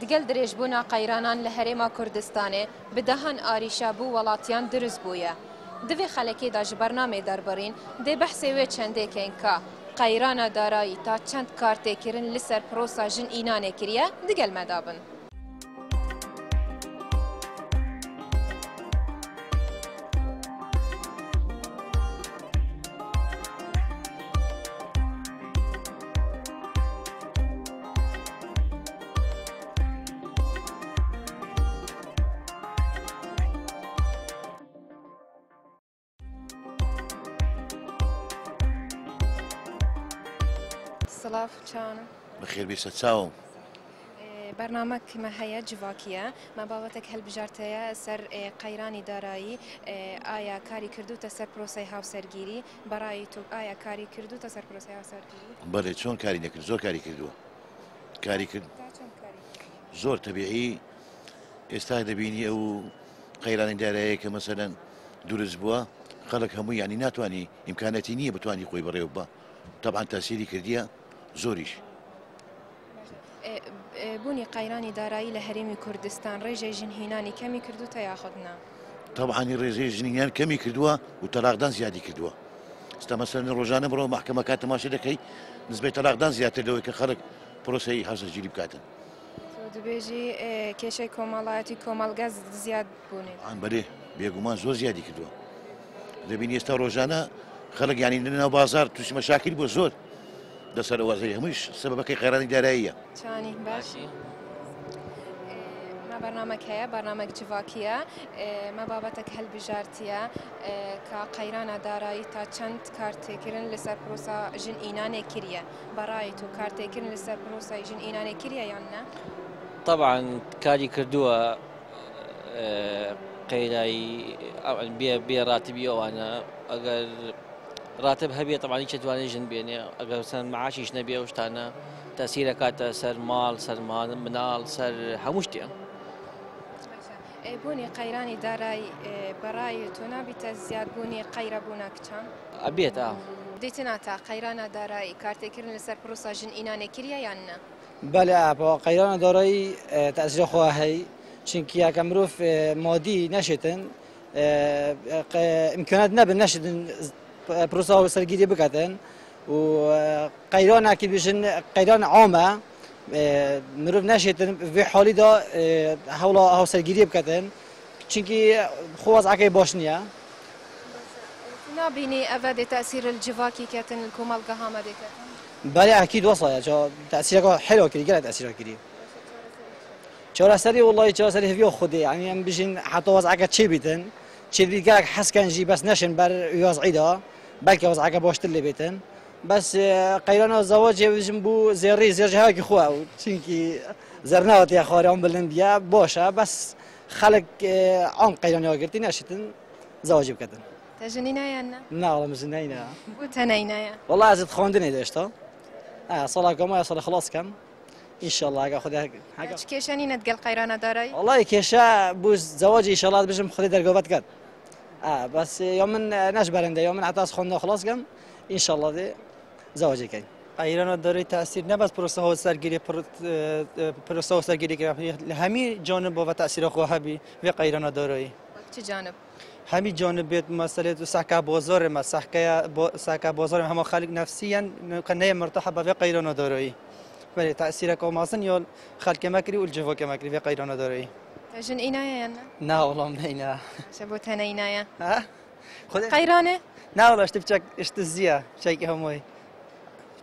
دگەل درێژبوونا قەیرانان لە هەرێما کوردستانê bi dehan êrîşa bû welatiyan dirûst bûye. Di vê xelekê de ji bernamê derbarîn dê behsê wê çendêkên ka qeyrana darayî ta çend kartêkirin li ser prosa jin înanê kiriye digel me dabin. سلاف چانم بخير بيسا تساوم برنامج ما هي جواكية ما بابتك هل بجارتيا سر قيراني دارایی آیا کاری کردو تا سر پروسه هاو سرگیری برای تو آیا کاری کردو تا سر پروسه هاو سرگیری بله چون کاری نکرد زور کاری کردو کاری کرد زور طبیعی استاد بینی او قیرانی دارایی که مثلا دروز بوا خلق همو يعني ناتواني امكاناتي نيه بتواني خوي بريوبا طبعا تاثيري كرديا زوريش بوني قيراني دارایی لهريمي كردستان ريجي جنهيناني كمي كردو تياخذنا طبعا الريجي جنهينان كمي كردوا وطلاقدان زيادة كردوا استا مثلا روجانا برو محكمة كاتم ماشي دكي نسبة طلاقدان زيادة لو كخلق بروسي حاصل جيلي بكاتن دبيجي كيشي كومالاتي كومالغاز زياد بوني عن بليه بيقومان زور زيادة كردوا دبيني استا روجانا خلق يعني لنا بازار توش مشاكل بو زور ده سر وزير مش سببك قيراني دارائية. شاني باشي. ما برنامج هي برنامج جواكية ما بابتك هل بجارتيا كقيرانة دارائي تا چند كارتكرن لسر بروسا جن إنانة كريه براي تو كارتكرن لسر بروسا جن إنانة كريه يعني. طبعا كاري كردوا قيراي بي راتبي وانا اگر راتب هبيه طبعا هيك تواني جن بيني اگر مثلا معاشيش نبيه وشتانا تاثيره كاتا سر مال سر منال سر هموشتي بوني قيراني داراي براي تونا بتزياد بوني قيره بونا كچان ابيت ديتنا تا قيرانا داراي كارتكرن لسر بروسا جن إنانة كريه يعني. بله با قیران دارایی تأثیر خواهی چونکی یک مروف مادی نشدن امکانات نبود نشدن پروسا و سرگیری بکردن و قیران اکی بشن قیران عامه مروف نشدن و حالی دا حولا هاو سرگیری بکردن چونکی خواست عکی باش نیه. نبینی اول تأثیر الجواکی کتن الکمال قهامه دکتن. بله اكيد وصل جو تاثيره حلو كذي قال تاثيره كذي شو سري والله شو سري فيه خدي يعني هم بيجين حتى وضعك تشي بيتن تشي بيت قالك حس كان جي بس نشن بر يوزعيدا بلكي وضعك بوشت اللي بيتن بس قيرانا الزواج بيجن بو زيري زيرجها كي خوا تشينكي زرناوت يا خواري ام بلنديا بوشا بس خلق عم قيرانا قلتي ناشتن زواج بكتن تجنينا يا أنا؟ لا والله مزنينا وتنينا يا والله عزت خوندني داشتا صلاة كم صلاة خلاص كم إن شاء الله هاخذ هاك كيشاني نتقل قيرانة داري والله كيشا بوز زواجي إن شاء الله بجم خذي درجات قد بس يوم من نجبرنده يوم من عطاس خونا خلاص كم إن شاء الله دي زواجي كاين قيرانة داري تأثير نبض بروسه سرگیری بروسه سرگیری كرا همي جانب و تأثير خواه بي في قيرانة داري چه جانب همي جانب بيت مسألة سحكة بازار ما سحكة بازار هم خالق نفسيا كنية مرتاحة في قيرانة داري ولی تأثیر کامازن یا خلق مکری و الجوا مکری في قيرانة داري تجن إنايا يعني؟ نه والله من اینا شبوت هنا إنايا ها قيرانة؟ نه والله اشتبشك اشتزيا شيء هموي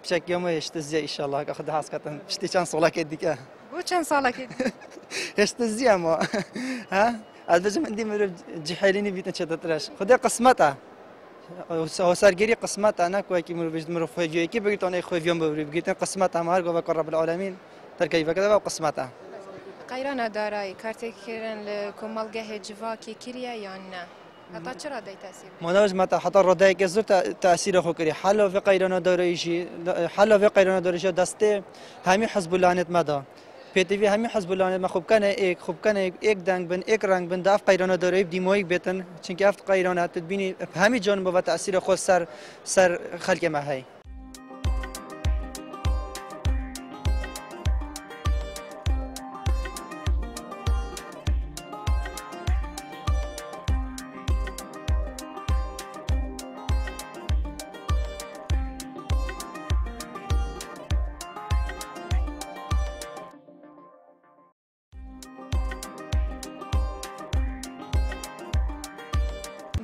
بشك يومي اشتزيا إن شاء الله أخذ حاسكتن اشتي كان صلاك يديك بو كان صلاك اشتزيا ما ها البجم عندي مرة جحيليني بيتنا شدترش خدي قسمتها هو سرگیری قسمتها أنا كوي كي مرة فوجي كي بقيت أنا خوي يوم بقيت قسمتها ما هرجع بقى رب العالمين تركي بكذا وقسمتها قيرانة دارای کارتی کردن لکمال جه جواکی کریه یا نه؟ حتی چرا دای تأثیر؟ مناج متى حتى ردای که زود تأثیر خو کری حالا في قيرانة دارایشی حالا في قيرانة دارایشی دسته همی حزب الله نت مدا پیتوی همی حزب الله نت ما خوب کنه یک دنگ بن یک رنگ بن داف قيرانة دارایی دیمایی بیتن چون که افت قيرانة تدبینی همی جانب و تأثیر خو سر خلق ما هی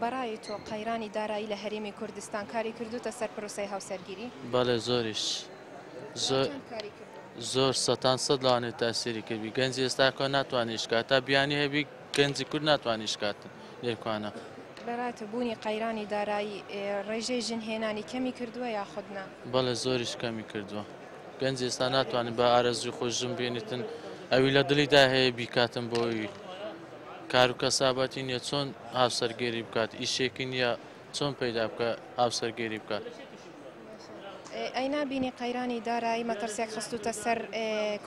بەڕای تۆ قەیرانی دارایی لە هەرێمی کوردستان کاری کردوتە سەر پرۆسەی هاوسەرگیری؟ بەڵێ زۆریش زۆر سەتان سەد لەوانێت تاسیری کردی گەنجی ئێستاکۆ ناتوانیش کات تا بیانی هەبی گەنجی کورد ناتوانیش کاتن لێکوانە بەڕاتە بوونی قەیرانی دارایی ڕێژەی ژنهێنانی کەمی کردووە یاخودنا؟ بەڵێ زۆریش کەمی کردووە گەنج ئێستا ناتوانین بە ئارەزوی خۆشم بێنیتن ئەوی لە دڵیدا هەیە بیکاتن بۆی کار و کەسابەتی نییە چۆن هاوسەرگێری بکات ئیشێکی نییە چۆن پەیدا بکە هاوسەرگێری بکات. ئەی نابینی قەیرانی دارایی مەترسیەک خستوتە سەر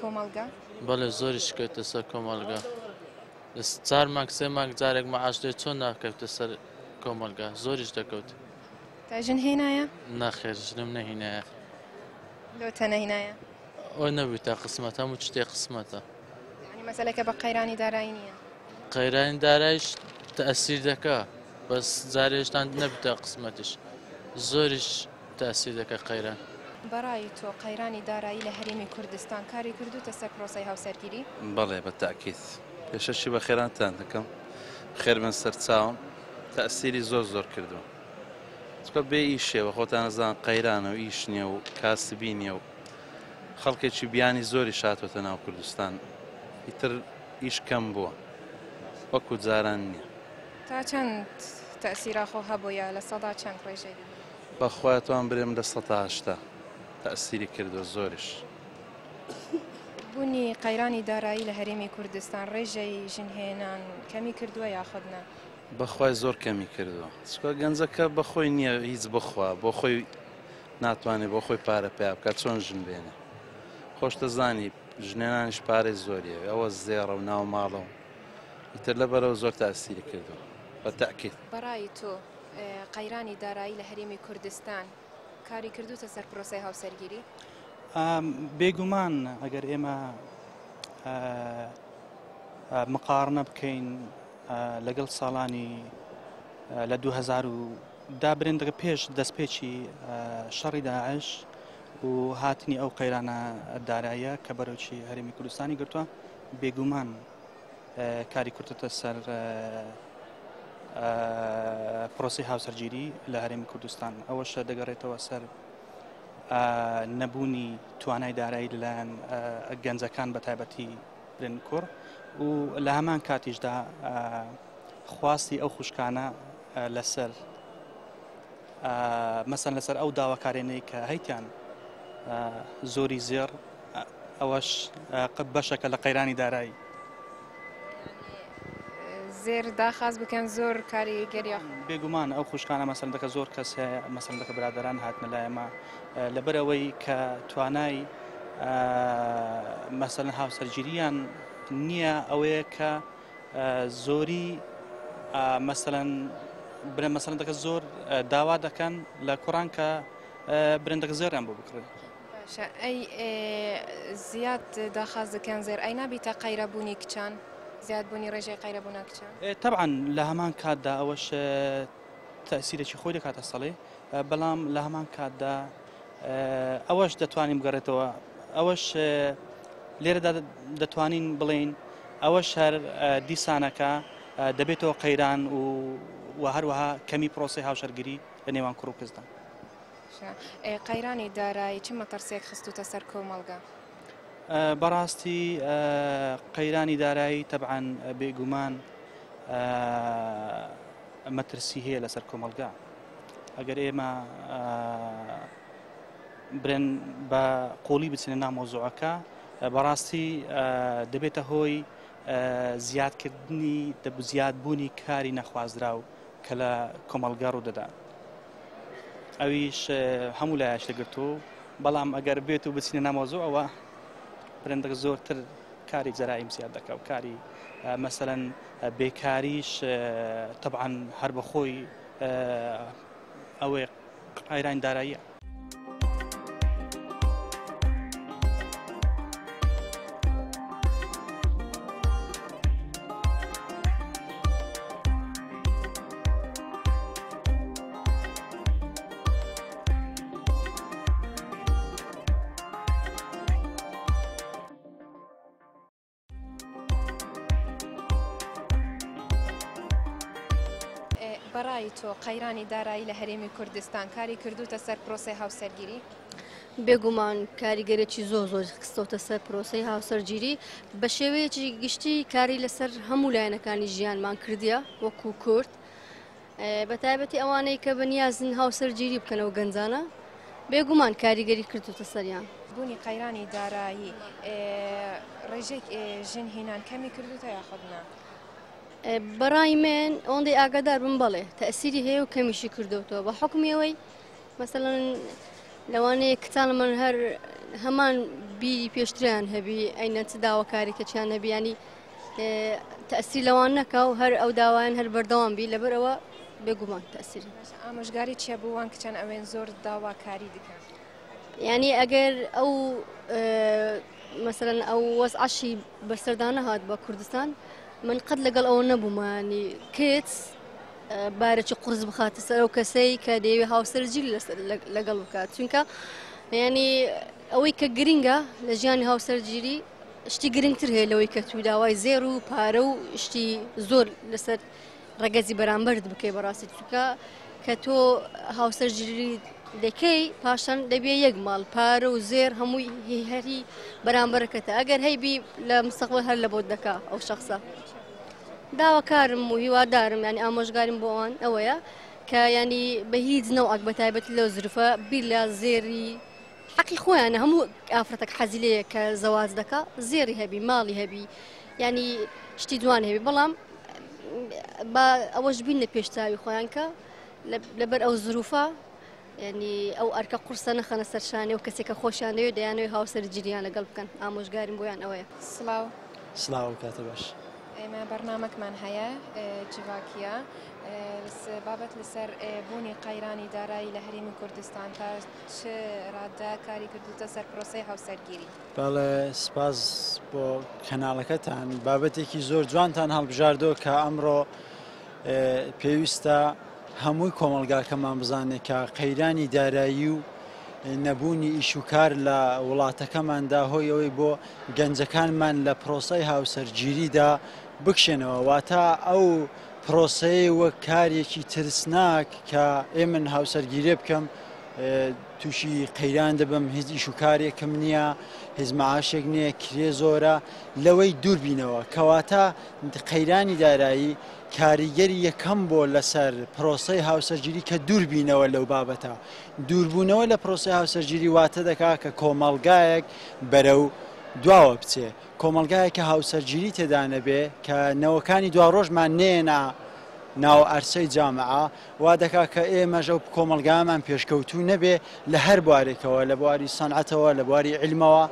کۆمەڵگا؟ بەڵێ زۆریش کەوتە سەر کۆمەڵگا 4 مانگ 3 مانگ جارێک مەعاش دێت چۆن ناکەوتە سەر کۆمەڵگا زۆریش دەکەوت. تا ژنهێنایە؟ ناخێر ژنم نەهینایە. لۆتە نەهینایە؟ ئەو نەبووی تا قسمەتە هەموو شتێک قسمەتە. یعنی مەسەلەکە بە قەیرانی دارایی نییە؟ قەیرانی دارایش تەئسیر دەکا بەس جارێشتان نەبتە قسمەتش زۆریش تەئسیر دەکە قەیران. بەڕای تۆ قەیرانی دارایی لە هەرێمی کوردستان کاری کردوتە سەر پرۆسەی هاوسەرگیری؟ بەڵێ بە تاکید پێشەشی بە خێرانتان دەکەم خێر من سەر چاوم تەئسیری زۆر کردووە چکە بێ ئیشێوە خۆتان نەزان قەیرانە و ئیش نییە و کاسبی نییە و خەڵکێکی بیانی زۆری شاتوەتە ناو کوردستان ئیتر ئیش کەم بووە وەکو جاران نییە. تا چەند تەئسیرا خۆ هەبووە لە سەدا چەند ڕێژەی؟ بەخوایەتوان برێم لە 180 تەئسیری کردووە زۆریش. بوونی قەیرانی دارایی لە هەرێمی کوردستان ڕێژەی ژنهێنان کەمی کردووە یاخودنا؟ بەخوای زۆر کەمی کردووە چکە گەنجەکە بەخۆی نییە هیچ بخوا بۆ خۆی ناتوانێت بۆ خۆی پارە پێ بکات چۆن ژن بێنێ خۆش دەزانی ژنێنانیش پارەی زۆریە ئەوە زێڕە و ناو ماڵەوە ئیتر لەبەرەوە زۆر تاسیری کردووە بە تاکید. بەڕای تۆ قەیرانی دارایی لە هەرێمی کوردستان کاری کردوتە سەر پرۆسەی هاوسەرگیری؟ بێگومان ئەگەر ئێمە مقارنە بکەین لەگەڵ ساڵانی لە 2010 برێندەکە پێش دەستپێکی شەڕی داعش و هاتنی ئەو قەیرانە داراییە کە بەرەوچی هەرێمی کوردستانی گرتووە بێگومان کاری کردوتە سەر پرۆسی هاوسەرگیری لە هەرێمی کوردستان ئەوەش دەگەڕێتەوە سەر نەبوونی توانای دارایی لەلایەن گەنجەکان بە تایبەتی برن کوڕ و لە هەمان کاتیشدا خواستی ئەو خوشکانە لەسەر مەسەن لەسەر ئەو داواکارێنەی کە هەیتیان زۆری زێر ئەوەش بەشەکە لە قەیرانی دارایی زێر داخواست بکەن زۆر کاریگەریە بێگومان ئەو خوشکانە مەسەن دەکە زۆر کەس هەیە مەسەن دەکە برادەران هاتنە لایەمە لەبەرەوەی کە توانای مەسەن هاوسەرگیریان نییە ئەوەیە کە زۆری مەسەن مەسەن دەکە زۆر داوا دەکەن لە کوڕان کە برندەکە زێریان بۆ بکڕێت. ئەی زیاد داخواست دەکەن زێر ئەی نابیتە قەیرەبوونی کچان زیاد بوونی ڕێژەی قەیرەبوونا کچان؟ طبعا لە هەمان کاتدا ئەوەش تەئسیرێکی خۆی دەکاتە سەڵێ بەڵام لە هەمان کاتدا ئەوەش دەتوانین بگەڕێتەوە ئەوەش لێرەدا دەتوانین بڵێن ئەوەش هەر دیسانەکە دەبێتەوە قەیران و هەروەها کەمی پرۆسی هاوشەرگیری لە نێوان کوڕ و کەسدا. قەیرانی دارایی چ مەترسێک خستوتە سەر کۆمەڵگا؟ بەڕاستی قەیرانی دارایی تەبعاً بێگومان مەترسی هەیە لەسەر کۆمەڵگا ئەگەر ئێمە برن بە قۆڵی بچینە ناو مۆزوعەکە بەڕاستی دەبێتە هۆی زیادکردنی زیادبوونی کاری نەخوازراو کە لە کۆمەڵگا ڕوودەدا ئەویش هەموو لایەش دەگرتو بەڵام ئەگەر بێت و بچینە ناو مۆزوع ئەوە برندەکە زۆرتر کاری جەرایم زیاد دەکە و کاری مەسەلەن بێکاریش طبعاً هەر بەخۆی ئەوەی قەیرانی داراییە. بەڕای تۆ قەیرانی دارایی لە هەرێمی کوردستان کاری کردوتە سەر پرۆسەی هاوسەرگیری؟ بێگومان کاریگەرێکی زۆر خستەوتە سەر پرۆسەی هاوسەرگیری بە شێوەیەکی گشتی کاری لەسەر هەموو لایەنەکانی ژیانمان کردیە وەکو کورد بە تایبەتی ئەوانەی کە بەنیازن هاوسەرگیری بکەنەوە گەنجانە بێگومان کاریگەری کردوتە سەریان. بوونی قەیرانی دارایی ڕێژێک ژن هێنان کەمی کردوتە یاخودنا؟ بەڕای من ئەوەندەی ئاگادار بم بەڵێ تەئسیری هەیە و کەمیشی کردوتەوە بە حکمیەوەی مەسەڵەن لەوانەیە کتان من هەر هەمان بیری پێشتریان هەبی ئەینە چ داواکاریکەچیان هەبیانی تەئسیر لەوان نەکا و هەر ئەو داوایان هەر بەردەوام بی لەبەرەوە بێگومان تەئسیری. ئامۆژگاری چیە بووان کچان ئەوێن زۆر داواکاری دکەن؟ یعنی ئەگەر ئەو مەسەڵەن ئەو وەزعەشی بەسەردانە هات بە کوردستان من قەت لەگەڵ ئەوە نەبوومانی کچ بارێکی قورس بخاتە سەر ئەو کەسەی کە دەیەوێت هاوسەرگیری لەگەڵ بکات چونکە ینی ئەوەی کە گرنگە لە ژیانی هاوسەرگیری شتی گرنگتر هەیە لەوەی کە تو داوای زێر و پارە و شتی زۆر لەسەر ڕەگەزی بەرامبەرت بکەی بەڕاستی چونکە کە تۆ هاوسەرگیری دەکەی پاشان دەبێ یەک ماڵ پارە و زێر هەمووی هەری بەرامبەرەکەتە ئەگەر هەیبی لە مستەقبەل هەر لە بۆ دەکا ئەو شخصە. داواکارم و هیوادارم ینی ئامۆژگاریم بۆ ئەوان ئەوەیە کە ینی بە هیچ نەوەک بە تایبەتی لەو زرفە بیر لە زێری حەقی خۆیانە هەموو ئافرەتێک حەزیلەیە کە زەواج دەکا زێری هەبی ماڵی هەبی ینی شتی جوان هەبی بەڵام بە ئەوەش بینە پێشتاوی خۆیان کە لەبەر ئەو زروفە ینی ئەو ئەرکە قورسە نەخەنە سەرشانێ و کەسێکە خۆشیان دەوێت دەیانەوەی هاوسەرگیریان لەگەڵ بکەن ئامۆژگاریم بۆیان ئەوەیە. سڵاو سلااو کاتە باش. ئێمە بەرنامەکمان هەیە جیواکیە بابەت لەسەر بوونی قەیرانی دارایی لە هەرێمی کوردستان تا چ ڕاددا کاری کردوتە سەر پرۆسەی هاوسەرگیری؟ بەڵێ سپاس بۆ کەناڵەکەتان بابەتێکی زۆر جوانتان هەڵبژاردەوە کە ئەمڕۆ پێویستە هەمووی کۆمەلگاکەمان بزانێت کە قەیرانی دارایی و نەبوونی ئیشوکار لە وڵاتەکەماندا هۆی ئەوەی بۆ گەنجەکانمان لە پرۆسەی هاوسەرگیریدا بکشێنەوە واتە ئەو پرۆسەی وەک کارێکی ترسناک کە ئێمە هاوسەرگیری بکەم تووشی قەیران دەبم هیچ ئیشوکارێکم نییە هیچ مەعاشێک نییە کرێ زۆرە لەوەی دووربینەوە کەواتە قەیرانی دارایی کاریگەری یەکەم بۆ لەسەر پرۆسەی هاوسەرگیری کە دووربینەوە لەو بابەتە دووربوونەوە لە پرۆسەی هاوسەرگیری واتە دەکا کە کۆمەڵگایەک بەرەو دواوە بچێ کۆمەڵگایەکە هاوسەرگیری تێدا نەبێ کە نەوەکانی دوا ڕۆژمان نێنا ناو ئەرسەی جامعە وا دەکا کە ئێمەژە و کۆمەلگامان پێشکەوتوو نەبێ لە هەر بوارێکەوە لە بواری سەنعەتەوە لە بواری علمەوە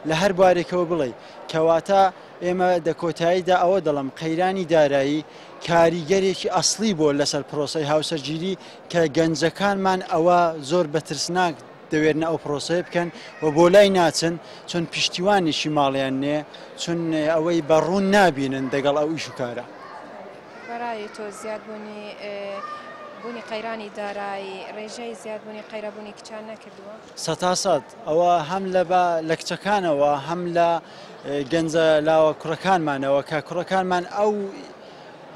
لە هەر بوارێکەوە بڵێ کەواتە ئێمە دەکۆتاییدا ئەوە دەڵم قەیرانی دارایی کاریگەرێکی ئەسڵی بۆ لەسەر پرۆسەی هاوسەرگیری کە گەنجەکانمان ئەوە زۆر بەترسناک دەوێتنە ئەو پرۆسەیە بکەن و بۆ لای ناچن چۆن پشتیوانیشی ماڵیان نێ چون ئەوەی بەڕوون نابینن دەگەڵ ئەو ئیشوکارە. بەڕای تۆ زیادبوونی بوونی قەیرانی دارایی ڕێژەی زیادبوونی قەیرەبوونی کچان نەکردووە؟ 100% ئەوە هەم لە کچەکانەوە هەم لە گەنجە لاوە کوڕەکانمانەوە کە کوڕەکانمان ئەو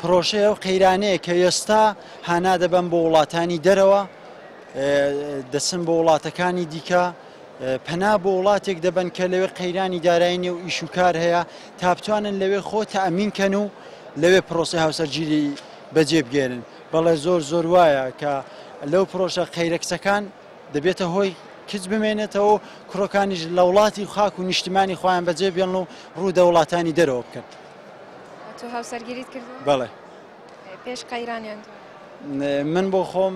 پرۆژەیە و قەیرانەیە کە ئێستا هانا دەبن بۆ وڵاتانی دەرەوە دەچن بۆ وڵاتەکانی دیکە پەنا بۆ وڵاتێک دەبن کە لەوێ قەیرانی دارایی و ئیشوکار هەیە تا بتوانن لەوێ خۆ تەئەمینکەن و لەوێ پرۆسەی هاوسەرگیری بەجێ بگێرن بەڵێ زۆر وایە کە لەو پرۆژە قەیرەکچەکان دەبێتە هۆی کچ بمێنێتەوە کوڕەکانیش لە وڵاتی خاک و نیشتیمانی خۆیان بەجێ بێن و ڕوودە وڵاتانی دەرەوە بکەن. تۆ هاوسەرگیریت کردووە؟ بەڵێ. پێش قەیرانیان من بۆ خۆم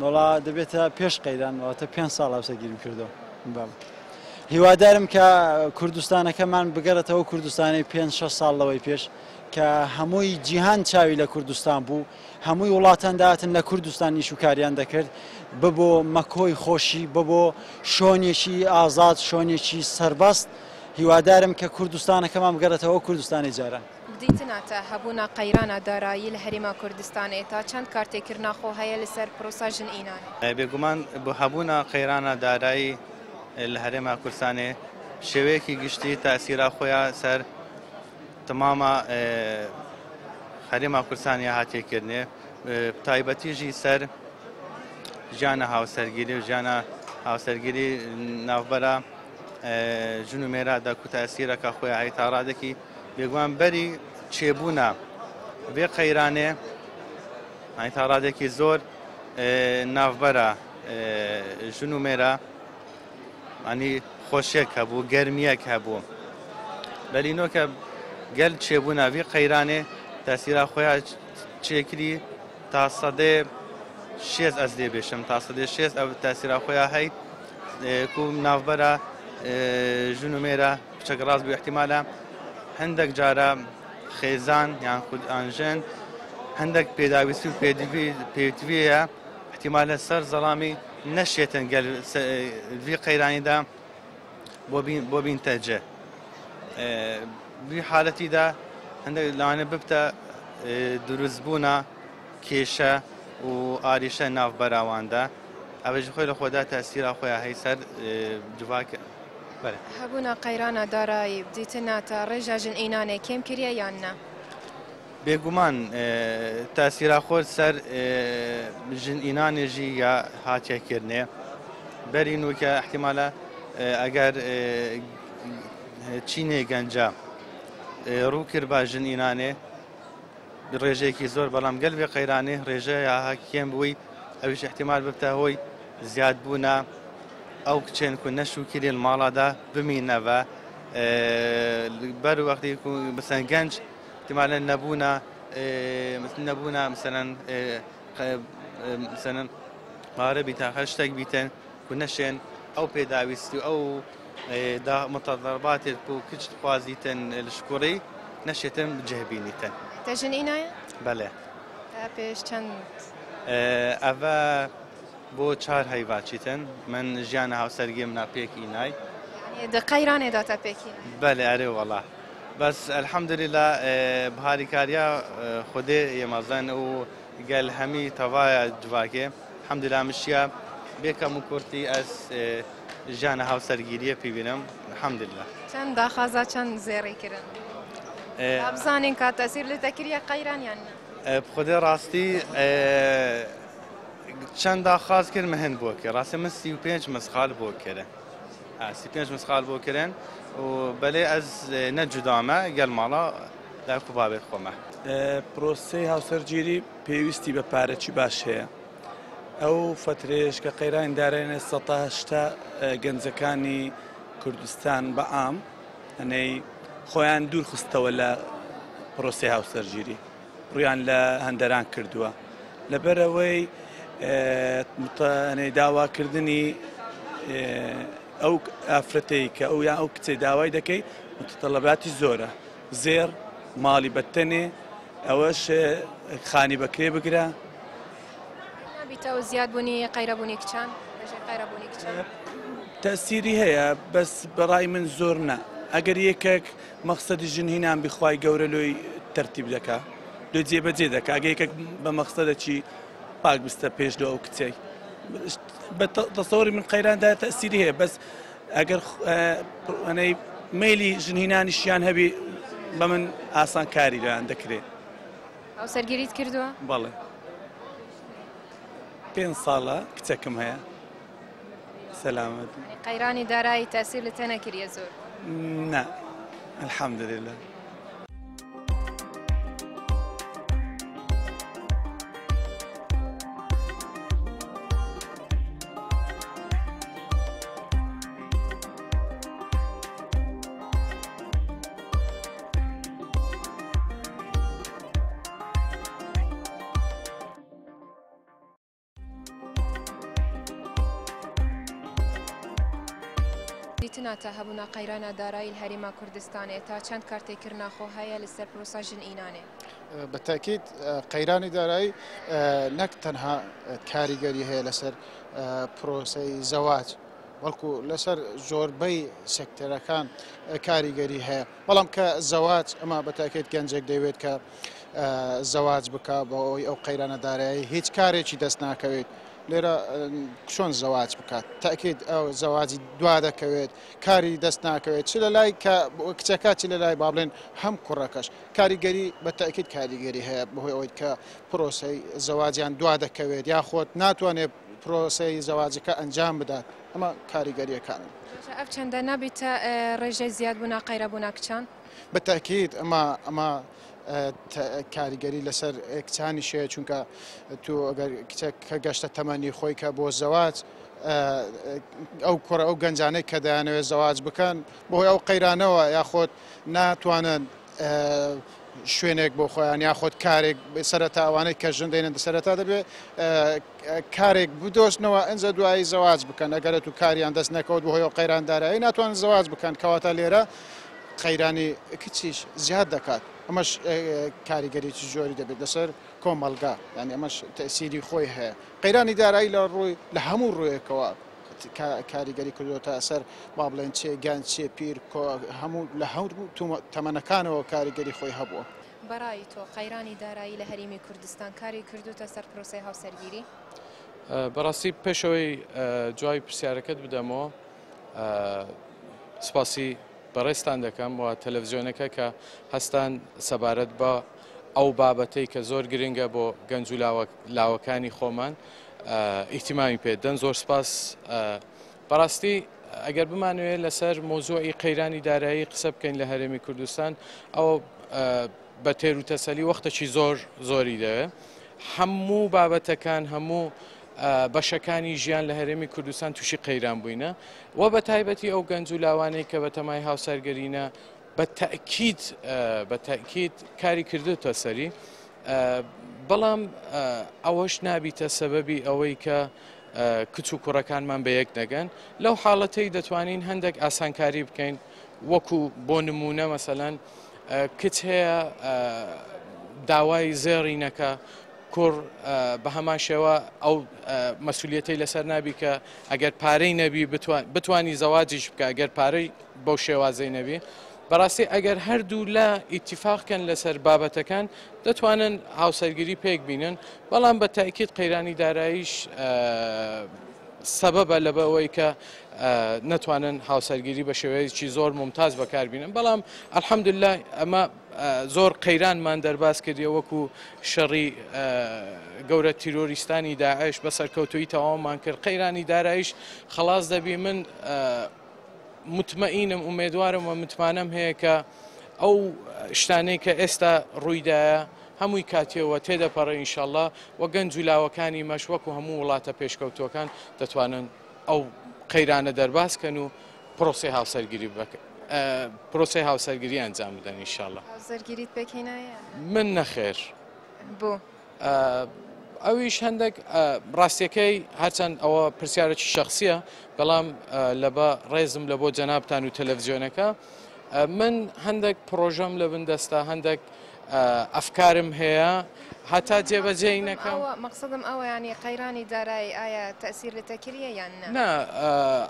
وڵا دەبێتە پێش قەیرانەوەتە 5 ساڵ هاوسەرگیریم کردەوە. هیوادارم کە کوردستانەکەمان بگەڕێتەوە کوردستانی 5-6 ساڵ لەوەی پێش کە هەمووی جیهان چاوی لە کوردستان بوو هەمووی وڵاتان داهاتن لە کوردستان ئیشوکاریان دەکرد ببۆ مەکۆی خۆشی ببۆ شۆنێکی ئازاد شۆنێکی سەربەست هیوادارم کە کوردستانەکەمان بگەڕێتەوە کوردستانی جاران. دیتناتە هەبوونا قەیرانە دارایی لە هەرێما کوردستانێ تا چەند کارتێکردنا خۆ هەیە لەسەر پرۆسە ژن ئینان؟ بێگومان بۆ هەبوونا قەیرانە دارایی لە هەرێما کوردستانێ شێوەیەکی گشتی تاسیرا خۆیان سەر تمامە هەرێما کوردستانی هاتیێکردنێ تایبەتیژی سەر ژیانە هاوسەرگیری و ژیانە هاوسەرگیری ناوبەرە ژن و مێرەدا کو تاسیرەکە خۆی هەی تا ڕادێکی بێگومان بەری چێبوونە بێ قەیرانێ هەی تا ڕادێکی زۆر ناوبەرە ژن و مێرە ئەنی خۆشیێک هەبوو گەرمیەک هەبوو بەلینۆکە گەل چێبوونە بێ قەیرانێ تاسیرا خۆیان چێکری تا سەدێ 6 ئەس دێ بێشم تا سەدێ 6 ئەو تاسیرا خۆیان هەی کو ناوبەرە ژن و مێرە کچەک ڕاست بوو احتیمالە هەندێک جارە خێزان یان خود ئانژێن هەندێک پێداویستی و پێویستیە احتیمالە سەر زەڵامی نەشێتن گەل وی قەیرانیدا بۆ بینتە جێ وی حالەتیدا هەندێک لەوانە ببتە دروستبوونە کێشە و ئاریشە ناوبەراواندا ئەوەش خۆی لە خۆدا تاسیرا خۆیان هەی سەر جوواکە هەبوونە قەیرانە دارایی بدیتناتە ڕێژە ژن ئینانێ کێم کردە یان نا بێگومان تاسیرا خۆر سەر ژن ئینانێژی یا هاتیەکردنێ بەرین و کە احتیمالە ئەگەر چینێ گەنجە ڕوو کرد بە ژن ئینانێ ڕێژەیەکی زۆر بەڵام گەل بێ قەیرانێ ڕێژە یا کێم بووی ئەویش احتیمال ببتە هۆی زیادبوونە ئەو کچێن کو نەشوکیری ماڵادا بمینەوە بەر وەختی بسەن گەنج احتیمالە نەبوونە مثلەن مارە بیتە هەر شتێک بیتن کو نەشێن ئەو پێداویستی و ئەو متەضەرباتێت بۆ کچ خوازیتن لشکوڕی نەشێتن جێبینیتن تەژن ئینایە؟ بەڵێ پێش چەند ئەڤە بۆ 4 هەیڤاچیتن من ژیانە هاوسەرگیم ناپێک ئینای قەیرانێدا تا پێکی بەڵێ ئەرێ وەڵا بەس ئەلحەمدولیلا بهاری کاریا خودێ ئێمەزان و گەل هەمی تەڤایە جوواکێ حەمدولیلا مشیە بێکەم و کورتی ئەس ژیانە هاوسەرگیریە پێبینم حەمدولیلا چەند داخوازا چەند زێڕی کردن بزانین کە تەسیر لە تەکریە قەیران یان خودێ ڕاستی چەند داخواز کرد مهن بۆ کرد ڕاستی من 35 مسخال بۆ کردن 35 مسخال بۆ کردن و بەلێ ئەس نەجودامە گەل ماڵا داکو بابێت خۆمە پرۆسەی هاوسەرگیری پێویستی بە پارەکی باش هەیە ئەو فترێش کە قەیران دارێنێ 180 گەنجەکانی کوردستان بە عام هەنەی خۆیان دوور خستەوە لە پرۆسی هاوسەرگیری ڕویان لە هەندەران کردووە لەبەرەوەی داواکردنی ئەو ئافرەتەی کە ئەو یان ئەو کچەی داوای دەکەی متتەڵەباتی زۆرە زێر ماڵی بەتەنێ ئەوەش خانی بەکرێ بگرە بیتەوە زیادبوونی قەیرەبوونی کچان قەیرەبوونی کچان تەسیری هەیە بەس بەڕای من زۆر نە ئەگەر یەکێک مەقسەدی ژنهینان بخوای گەورە لۆی تەرتیب دەکا لۆ جێبەجێ دەکا ئەگە یەکێک بە مەقسەدەکی پاک بستە پێش لۆ ئەو کچەی بە تەسەوری من قەیراندا تەسیری هەیە بەس ئەگەر مەیلی ژنهینانیشیان هەبی بە من ئاسان کاری لەیان دەکرێت هاوسەرگیریت کردووە؟ بەڵێ 5 ساڵە کچەکەم هەیە سەلامەت قەیرانی دارایی تەسیر لە تەنە کردە زۆر نا الحەمدولێلە دیتناتە هەبوونا قەیرانە دارایی هەرێما کوردستانێ تا چەند کارتێکردنا خۆ هەیە لەسەر پرۆسە ژن ئینانێ بەتاکید قەیرانی دارایی نەک تەنها کاریگەری هەیە لەسەر پرۆسەی زەواج بەڵکو لەسەر زۆربەی سێکتەرەکان کاریگەری هەیە بەڵام کە زەواج ئەمە بەتاکید گەنجێک دەوێت کە زەواج بکە بەوەی ئەو قەیرانە دارایی هیچ کارێکی دەست ناکەوێت لێرە چۆن زەواج بکات تاکید ئەو زەواجی دوا دەکەوێت کاری دەست ناکەوێت چ لە لای کچەکە چ لە لای با بڵێن هەم کوڕەکەش کاریگەری بە تاکید کاریگەری هەیە بەهۆی ئەوەی کە پرۆسەی زەواجیان دوا دەکەوێت یاخۆت ناتوانێت پرۆسەی زەواجەکە ئەنجام بدات ئەمە کاریگەریەکانن. ئەف چەندە نابێتە ڕێژەی زیاد بوونا قەیرەبوونا کچان؟ بە تاکید ئەمە کاریگەری لەسەر کچانی شەیە چونکە تو ئەگەر کچێک کە گەشتە تەمەنی خۆی کە بۆ زەواج ئەو کوڕە ئەو گەنجانەی کە دەیانەوێت زەواج بکەن بۆهۆی ئەو قەیرانەوە یاخۆت ناتوانن شوێنێک بۆ خۆیان یاخۆت کارێک سەرەتا ئەوانەی کە ژن دێنن سەرەتا دەبێت کارێک بدۆستنەوە ئەنجە دوایی زەواج بکەن ئەگەرە و کاریان دەست نەکەوت بۆهۆی ئەو قەیراندارایی ناتوانن زەواج بکەن کەواتە لێرە قەیرانی کچیش زیاد دەکات ئەمەش کاریگەریی زۆری دەبێت لەسەر کۆمەلگا ینی ئەمەش تەسیری خۆی هەیە قەیرانی دارایی لە ڕووی لە هەموو ڕوویەکەوە کاریگەری کردوتە سەر با بڵێن چێ گیان چێ پیر هەموو لە هەموو تەمەنەکانەوە کاریگەری خۆی هەبووە. بەڕای تۆ قەیرانی دارایی لە هەرێمی کوردستان کاری کردوتە سەر پرۆسەی هاوسەرگیری؟ بەڕاستی پێشەوەی جوای پرسیارەکەت بدەمەوە سپاسی بەڕێستان دەکەم و تەلەڤیزیۆنەکە کە هەستان سەبارەت بە ئەو بابەتەی کە زۆر گرنگە بۆ گەنج و لاوەکانی خۆمان ئیحتیمامی پێدەن زۆر سپاس. بەڕاستی ئەگەر بمانوێت لەسەر مۆزوعی قەیرانی دارایی قسە بکەین لە هەرێمی کوردستان ئەوە بە تێر و تەسەلی وەختێکی زۆری دەوێت هەموو بابەتەکان هەموو بەشەکانی ژیان لە هەرێمی کوردستان تووشی قەیران بووینە و بە تایبەتی ئەو گەنج و لاوانەی کە بە تەمای هاوسەرگەرینە بە تەکید کاری کردوتە سەری بەڵام ئەوەش نابیتە سەبەبی ئەوەی کە کچ و کوڕەکانمان بە یەک نەگەن لەو حاڵەتەی دەتوانین هەندێک ئاسانکاری بکەین وەکو بۆ نمونە مەسەلەن کچ هەیە داوای زێڕی نەکە کوڕ بە هەمان شێوە ئەو مەسئولیەتەی لەسەر نابی کە ئەگەر پارەی نەبی بتوانی زەواجیش بکە ئەگەر پارەی بەو شێوازەی نەبی بەڕاستی ئەگەر هەردوو لە ئیتیفاقکەن لەسەر بابەتەکان دەتوانن هاوسەرگیری پێک بینن بەڵام بە تاکید قەیرانی داراییش سەبەبە لەبەوەی کە نەتوانن هاوسەرگیری بە شێوەیەکی زۆر ممتاز بەکاربینن بەڵام ئەلحەمدوللا ئەمە زۆر قەیرانمان دەرباز کردیە وەکو شەڕی گەورە تیرۆریستانی داعش بە سەرکەوتووی تەواومان کرد قەیرانی داراییش خەڵاس دەبی من متمەئینم ئومێدوارم و متمانەم هەیە کە ئەو شتانەی کە ئێستا ڕوویدایە هەمووی کاتیەوە تێدەپەڕێ ئینشاءڵڵا و گەنج و لاوەکانی مەش وەکو هەموو وڵاتە پێشکەوتوەکان دەتوانن ئەو قەیرانە دەرباز کەن و پرۆسەی هاوسەرگیری ئەنجام بدەن ئینشاءڵڵا. هاوسەرگیریت پێکهێنایە؟ من نەخێر. بۆ؟ ئەویش هەندێک ڕاستیەکەی هەرچەند ئەوە پرسیارێکی شەخصیە بەڵام لەبە ڕێزم لە بۆ جەنابتان و تەلەڤیزیۆنەکە من هەندێک پرۆژەم لە بندەستە هەندێک ئەفکارم هەیە هەتا جێبەجێی نەکەم. مەقسەدم ئەوە ینی قەیرانی دارایی ئایا تەسیر لە تەکریە یان نە؟ نا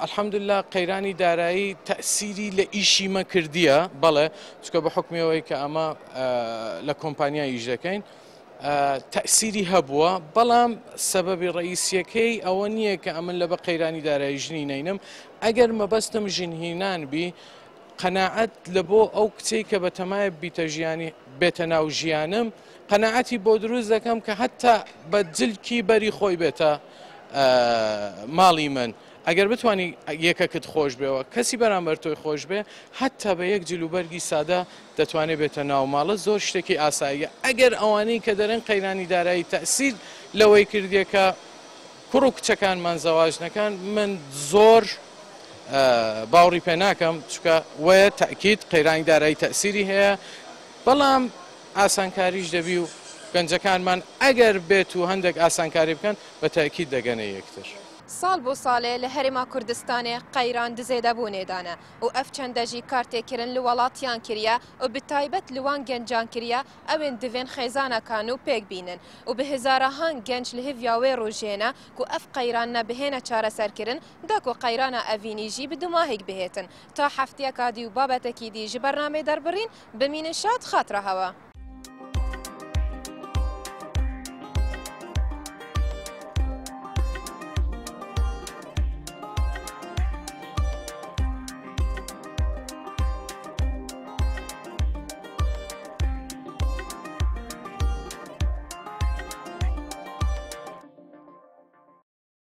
ئەلحەمدوللا قەیرانی دارایی تەسیری لە ئیشی مە کردیە بەڵێ چکە بە حکمیەوەی کە ئەمە لە کۆمپانیا ئیش دەکەین تەسیری هەبووە بەڵام سەبەبی ڕئیسیەکەی ئەوە نییە کە ئەمن لە بە قەیرانی دارایی ژنی نینم ئەگەر مەبەستم ژنهێنان بی قەناعەت لە بۆ ئەو کچەی کە بە تەمایە بیتە ژیانی بێتە ناو ژیانم قەناعەتی بۆ دروست دەکەم کە هەتا بە جلکی بەری خۆی بێتە ماڵی من ئەگەر بتانی یەکەکت خۆش بێەوە کەسی بەرامبەر تۆی خۆش بێ هەتا بە یەک جلوبەرگی سادە دەتوانێت بێتە ناو ماڵە زۆر شتێکی ئاساییە ئەگەر ئەوانەی کە دەرن قەیرانی دارایی تەسیر لەوەی کردیە کە کوڕ و کچەکانمان زەواج نەکەن من زۆر باوەڕی پێ ناکەم چکە وەیە تەکید قەیرانی دارایی تەسیری هەیە بەڵام ئاسانکاریش دەبی و گەنجەکانمان ئەگەر بێت و هەندێک ئاسانکاری بکەن بە تاکید دەگەنە یەکتر. ساڵ بۆ ساڵێ لە هەرێما کوردستانێ قەیران دزێدەبوونێدانە و ئەف چەندەژی کارتێکردن لە وڵاتیان کردە و بتایبەت لەوان گەنجان کردە ئەوێن دەوێن خێزانەکان و پێک بینن و بە هزارەهان گەنج لە هێڤیاوێ ڕۆژێنە و ئەف قەیرانە بهێنە چارەسەرکردن داکۆ قەیرانە ئەڤینیژی بدوماهێک بهێتن تا هەفتەیەکادی و بابەتێکی دی ji بەرنامەی دەربڕین بمینە شاد خاترە هەوە.